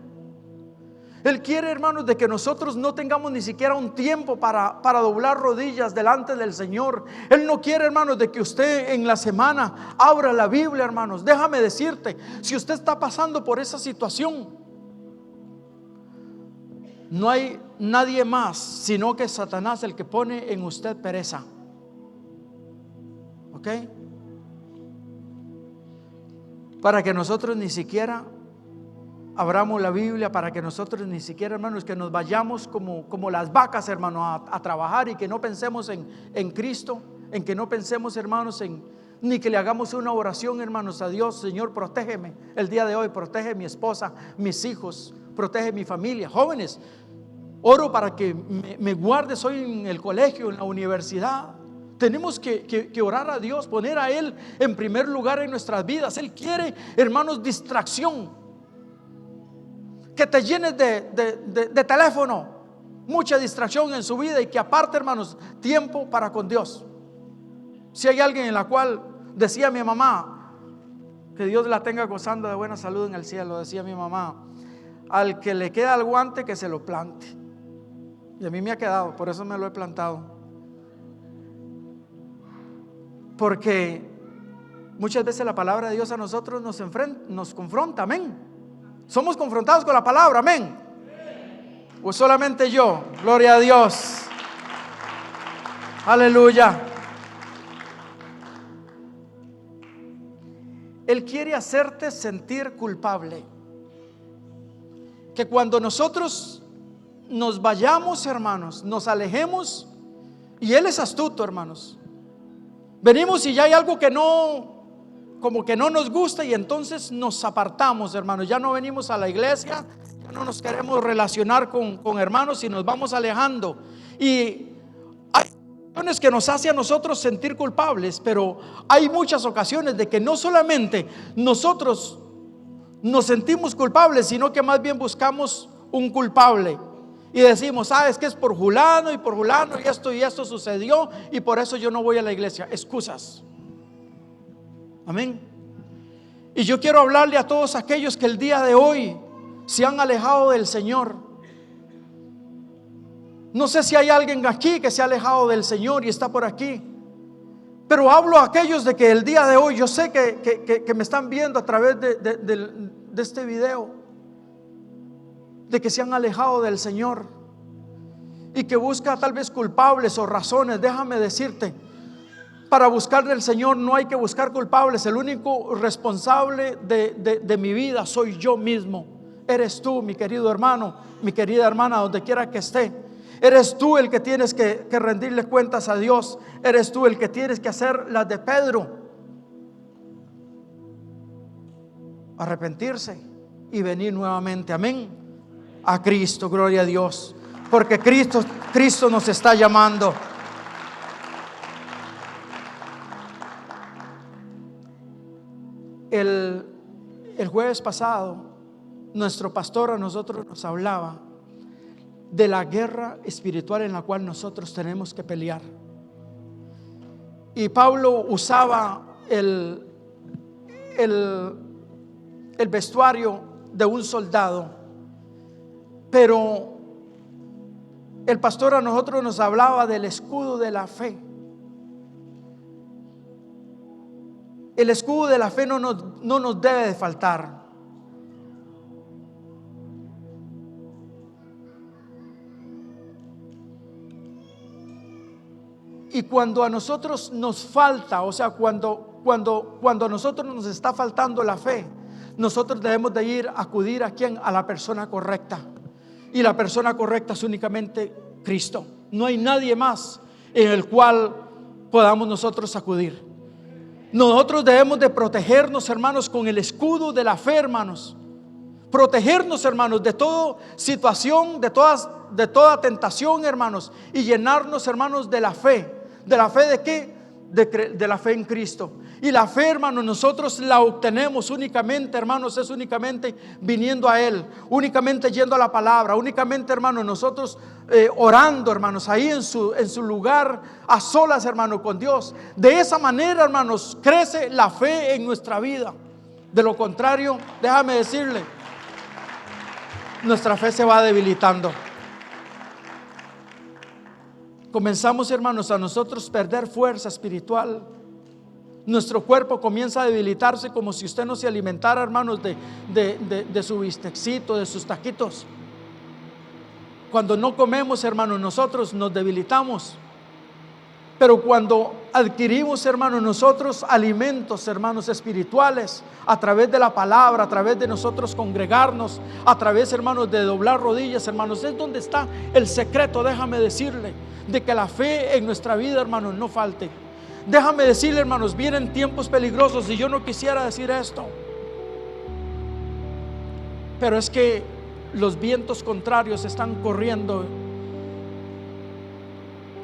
Él quiere, hermanos, de que nosotros no tengamos ni siquiera un tiempo para doblar rodillas delante del Señor. Él no quiere, hermanos, de que usted en la semana abra la Biblia, hermanos. Déjame decirte, si usted está pasando por esa situación, no hay nadie más sino que Satanás el que pone en usted pereza. ¿Ok? Para que nosotros ni siquiera abramos la Biblia, para que nosotros ni siquiera, hermanos, que nos vayamos como las vacas, hermanos, a trabajar y que no pensemos en Cristo, en que no pensemos, hermanos, ni que le hagamos una oración, hermanos, a Dios. Señor, protégeme el día de hoy, protege a mi esposa, mis hijos, protege mi familia. Jóvenes, oro para que me guardes hoy en el colegio, en la universidad. Tenemos que orar a Dios, poner a Él en primer lugar en nuestras vidas. Él quiere, hermanos, distracción. Que te llenes de teléfono, mucha distracción en su vida, y que aparte, hermanos, tiempo para con Dios. Si hay alguien en la cual, decía mi mamá, que Dios la tenga gozando de buena salud en el cielo, decía mi mamá, al que le queda el guante que se lo plante. Y a mí me ha quedado, por eso me lo he plantado. Porque muchas veces la palabra de Dios a nosotros nos confronta, amén. Somos confrontados con la palabra, amén. ¿O solamente yo? Gloria a Dios. Aleluya. Él quiere hacerte sentir culpable. Que cuando nosotros nos vayamos, hermanos, nos alejemos, y Él es astuto, hermanos. Venimos y ya hay algo que como que no nos gusta, y entonces nos apartamos, hermanos. Ya no venimos a la iglesia, ya no nos queremos relacionar con hermanos y nos vamos alejando. Y hay ocasiones que nos hace a nosotros sentir culpables, pero hay muchas ocasiones de que no solamente nosotros nos sentimos culpables, sino que más bien buscamos un culpable. Y decimos, es que es por fulano y esto sucedió, y por eso yo no voy a la iglesia. Excusas. Amén. Y yo quiero hablarle a todos aquellos que el día de hoy se han alejado del Señor. No sé si hay alguien aquí que se ha alejado del Señor y está por aquí, pero hablo a aquellos de que el día de hoy, yo sé que me están viendo a través de este video, de que se han alejado del Señor y que busca tal vez culpables o razones. Déjame decirte, para buscar del Señor no hay que buscar culpables. El único responsable de mi vida soy yo mismo. Eres tú, mi querido hermano, mi querida hermana, donde quiera que esté. Eres tú el que tienes que rendirle cuentas a Dios. Eres tú el que tienes que hacer las de Pedro: arrepentirse y venir nuevamente, amén, a Cristo. Gloria a Dios, porque Cristo nos está llamando. El jueves pasado, nuestro pastor a nosotros nos hablaba de la guerra espiritual en la cual nosotros tenemos que pelear. Y Pablo usaba el vestuario de un soldado, pero el pastor a nosotros nos hablaba del escudo de la fe. El escudo de la fe no nos debe de faltar. Y cuando a nosotros nos falta, o sea, cuando a nosotros nos está faltando la fe, nosotros debemos de acudir ¿a quién? A la persona correcta. Y la persona correcta es únicamente Cristo. No hay nadie más en el cual podamos nosotros acudir. Nosotros debemos de protegernos, hermanos, con el escudo de la fe, hermanos. Protegernos, hermanos, de toda situación, de toda tentación, hermanos, y llenarnos, hermanos, de la fe. ¿De la fe de qué? De la fe en Cristo. Y la fe, hermanos, nosotros la obtenemos únicamente, hermanos, es únicamente viniendo a Él, únicamente yendo a la palabra, únicamente, hermanos, nosotros orando, hermanos, ahí en su lugar, a solas, hermanos, con Dios. De esa manera, hermanos, crece la fe en nuestra vida. De lo contrario, déjame decirle, nuestra fe se va debilitando. Comenzamos, hermanos, a nosotros perder fuerza espiritual. Nuestro cuerpo comienza a debilitarse como si usted no se alimentara, hermanos, de su bistecito, de sus taquitos. Cuando no comemos, hermanos, nosotros nos debilitamos. Pero cuando adquirimos, hermanos, nosotros alimentos, hermanos, espirituales, a través de la palabra, a través de nosotros congregarnos, a través, hermanos, de doblar rodillas, hermanos, es donde está el secreto, déjame decirle, de que la fe en nuestra vida, hermanos, no falte. Déjame decirle, hermanos, vienen tiempos peligrosos y yo no quisiera decir esto, pero es que los vientos contrarios están corriendo.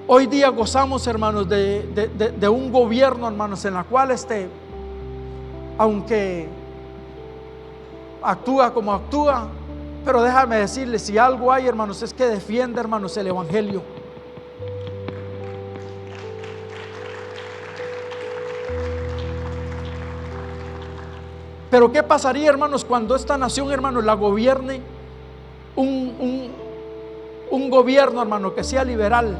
Hoy día gozamos, hermanos, de un gobierno, hermanos, en la cual aunque actúa como actúa, pero déjame decirle, si algo hay, hermanos, es que defiende, hermanos, el evangelio. Pero ¿qué pasaría, hermanos, cuando esta nación, hermanos, la gobierne un gobierno, hermano, que sea liberal?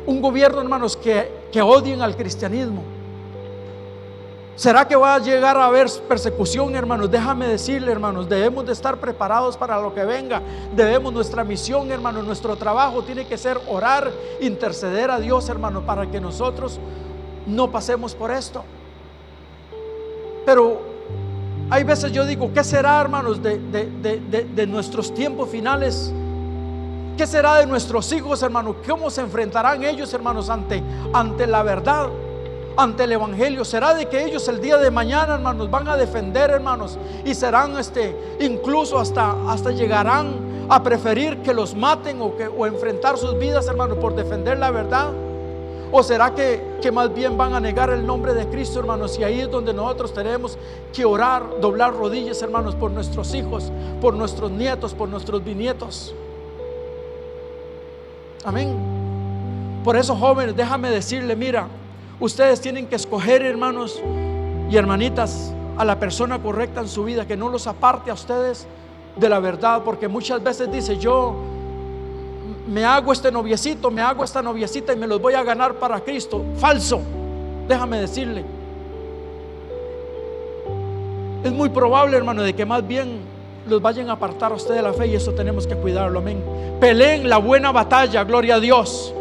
Un gobierno, hermanos, que odien al cristianismo. ¿Será que va a llegar a haber persecución, hermanos? Déjame decirle, hermanos, debemos de estar preparados para lo que venga. Nuestra misión, hermanos, nuestro trabajo tiene que ser orar, interceder a Dios, hermanos, para que nosotros no pasemos por esto. Pero hay veces yo digo, ¿qué será, hermanos, de nuestros tiempos finales? ¿Qué será de nuestros hijos, hermanos? ¿Cómo se enfrentarán ellos, hermanos, ante la verdad, ante el evangelio? ¿Será de que ellos el día de mañana, hermanos, van a defender, hermanos, y serán incluso hasta llegarán a preferir que los maten o enfrentar sus vidas, hermanos, por defender la verdad? ¿O será que más bien van a negar el nombre de Cristo, hermanos? Y ahí es donde nosotros tenemos que orar, doblar rodillas, hermanos, por nuestros hijos, por nuestros nietos, por nuestros bisnietos. Amén. Por eso, jóvenes, déjame decirle, mira, ustedes tienen que escoger, hermanos y hermanitas, a la persona correcta en su vida, que no los aparte a ustedes de la verdad, porque muchas veces dice, yo me hago este noviecito, me hago esta noviecita y me los voy a ganar para Cristo. Falso. Déjame decirle, es muy probable, hermano, de que más bien los vayan a apartar a usted de la fe, y eso tenemos que cuidarlo. Amén. Peleen la buena batalla, gloria a Dios.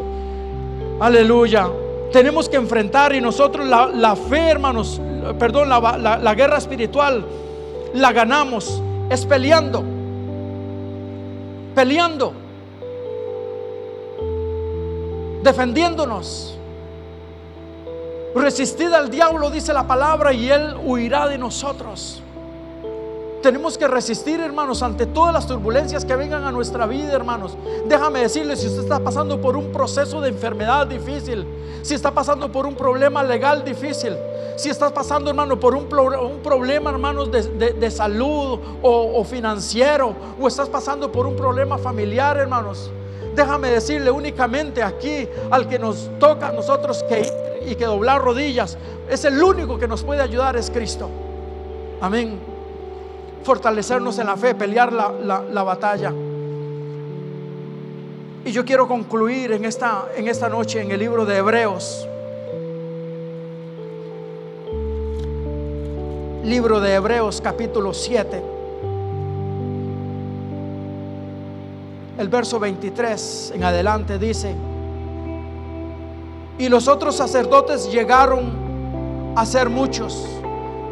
Aleluya. Tenemos que enfrentar, y nosotros la fe, hermanos, perdón, la guerra espiritual la ganamos es peleando, defendiéndonos. Resistid al diablo, dice la palabra, y él huirá de nosotros. Tenemos que resistir, hermanos, ante todas las turbulencias que vengan a nuestra vida, hermanos. Déjame decirle, si usted está pasando por un proceso de enfermedad difícil, si está pasando por un problema legal difícil, si estás pasando, hermano, por un problema, hermanos, de salud o financiero, o estás pasando por un problema familiar, hermanos, déjame decirle, únicamente aquí al que nos toca a nosotros que ir y que doblar rodillas, es el único que nos puede ayudar, es Cristo. Amén. Fortalecernos en la fe, pelear la batalla. Y yo quiero concluir en esta noche en el libro de Hebreos. Libro de Hebreos, capítulo 7. El verso 23 en adelante dice: Y los otros sacerdotes llegaron a ser muchos,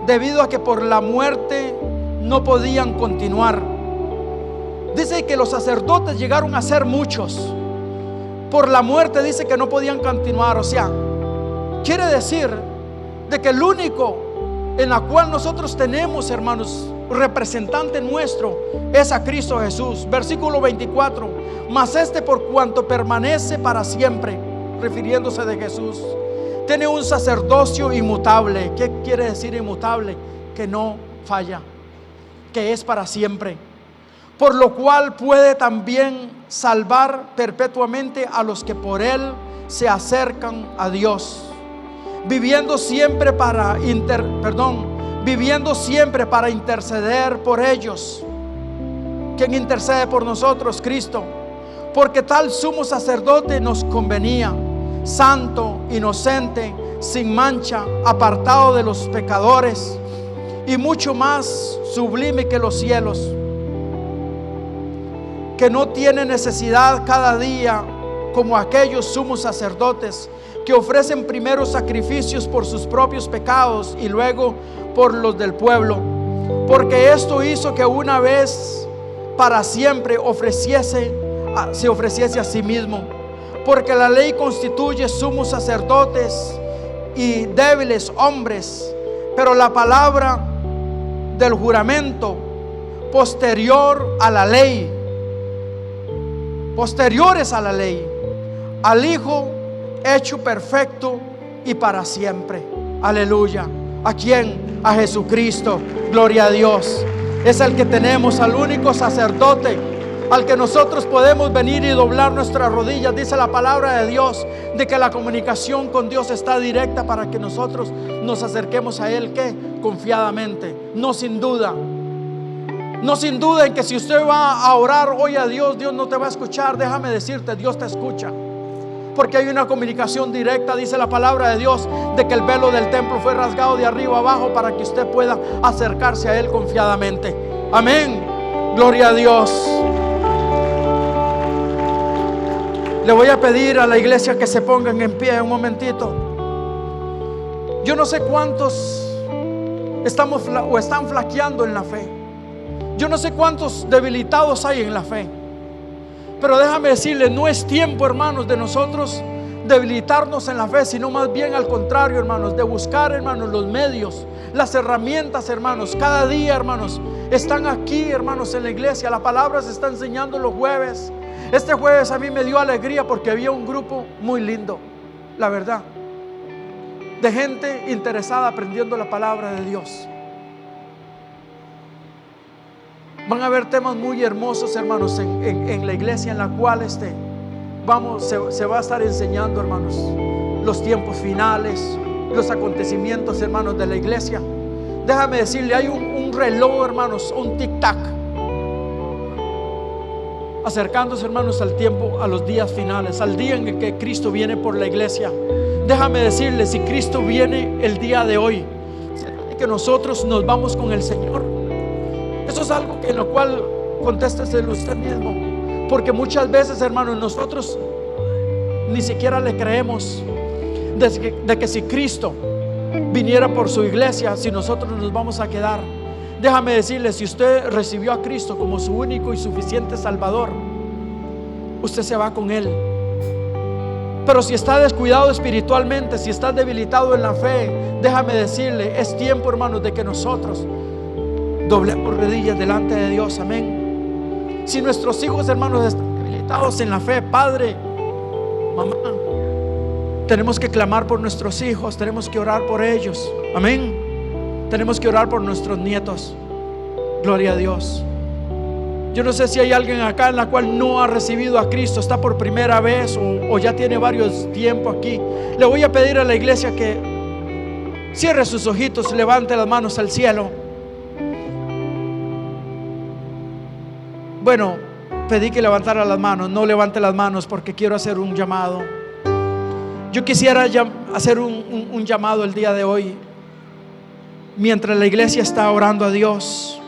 debido a que por la muerte no podían continuar. Dice que los sacerdotes llegaron a ser muchos. Por la muerte dice que no podían continuar. O sea, quiere decir de que el único en la cual nosotros tenemos, hermanos, representante nuestro es a Cristo Jesús. Versículo 24: mas este, por cuanto permanece para siempre, refiriéndose de Jesús, tiene un sacerdocio inmutable. ¿Qué quiere decir inmutable? Que no falla, que es para siempre, por lo cual puede también salvar perpetuamente a los que por él se acercan a Dios, viviendo siempre para interceder por ellos. ¿Quién intercede por nosotros? Cristo. Porque tal sumo sacerdote nos convenía, santo, inocente, sin mancha, apartado de los pecadores, y mucho más sublime que los cielos, que no tiene necesidad cada día, como aquellos sumos sacerdotes, que ofrecen primero sacrificios por sus propios pecados y luego por los del pueblo, porque esto hizo que una vez para siempre se ofreciese a sí mismo. Porque la ley constituye sumos sacerdotes y débiles hombres, pero la palabra del juramento posterior a la ley, posteriores a la ley, al Hijo hecho perfecto y para siempre. Aleluya. ¿A quién? A Jesucristo. Gloria a Dios. Es el que tenemos, al único sacerdote al que nosotros podemos venir y doblar nuestras rodillas. Dice la palabra de Dios de que la comunicación con Dios está directa para que nosotros nos acerquemos a Él, ¿qué? Confiadamente, no sin duda. No sin duda en que si usted va a orar hoy a Dios, Dios no te va a escuchar. Déjame decirte, Dios te escucha, porque hay una comunicación directa. Dice la palabra de Dios de que el velo del templo fue rasgado de arriba abajo para que usted pueda acercarse a Él confiadamente. Amén. Gloria a Dios. Le voy a pedir a la iglesia que se pongan en pie un momentito. Yo no sé cuántos están flaqueando en la fe. Yo no sé cuántos debilitados hay en la fe. Pero déjame decirle, no es tiempo, hermanos, de nosotros debilitarnos en la fe, sino más bien al contrario, hermanos, de buscar, hermanos, los medios, las herramientas, hermanos. Cada día, hermanos, están aquí, hermanos, en la iglesia. La palabra se está enseñando los jueves. Este jueves a mí me dio alegría porque había un grupo muy lindo, la verdad, de gente interesada aprendiendo la palabra de Dios. Van a haber temas muy hermosos, hermanos, en la iglesia en la cual se va a estar enseñando, hermanos, los tiempos finales, los acontecimientos, hermanos, de la iglesia. Déjame decirle, hay un reloj, hermanos, un tic-tac, acercándose, hermanos, al tiempo, a los días finales, al día en el que Cristo viene por la iglesia. Déjame decirle, si Cristo viene el día de hoy, que nosotros nos vamos con el Señor. Eso es algo en lo cual contésteselo usted mismo, porque muchas veces, hermanos, nosotros ni siquiera le creemos de que si Cristo viniera por su iglesia, si nosotros nos vamos a quedar. Déjame decirle, si usted recibió a Cristo como su único y suficiente Salvador, usted se va con Él. Pero si está descuidado espiritualmente, si está debilitado en la fe, déjame decirle, es tiempo, hermanos, de que nosotros doblemos rodillas delante de Dios. Amén. Si nuestros hijos, hermanos, están debilitados en la fe, padre, mamá, tenemos que clamar por nuestros hijos, tenemos que orar por ellos. Amén. Tenemos que orar por nuestros nietos. Gloria a Dios. Yo no sé si hay alguien acá en la cual no ha recibido a Cristo, está por primera vez o ya tiene varios tiempos aquí. Le voy a pedir a la iglesia que cierre sus ojitos, levante las manos al cielo. Bueno, pedí que levantara las manos. No levante las manos porque quiero hacer un llamado. Yo quisiera hacer un llamado el día de hoy. Mientras la iglesia está orando a Dios,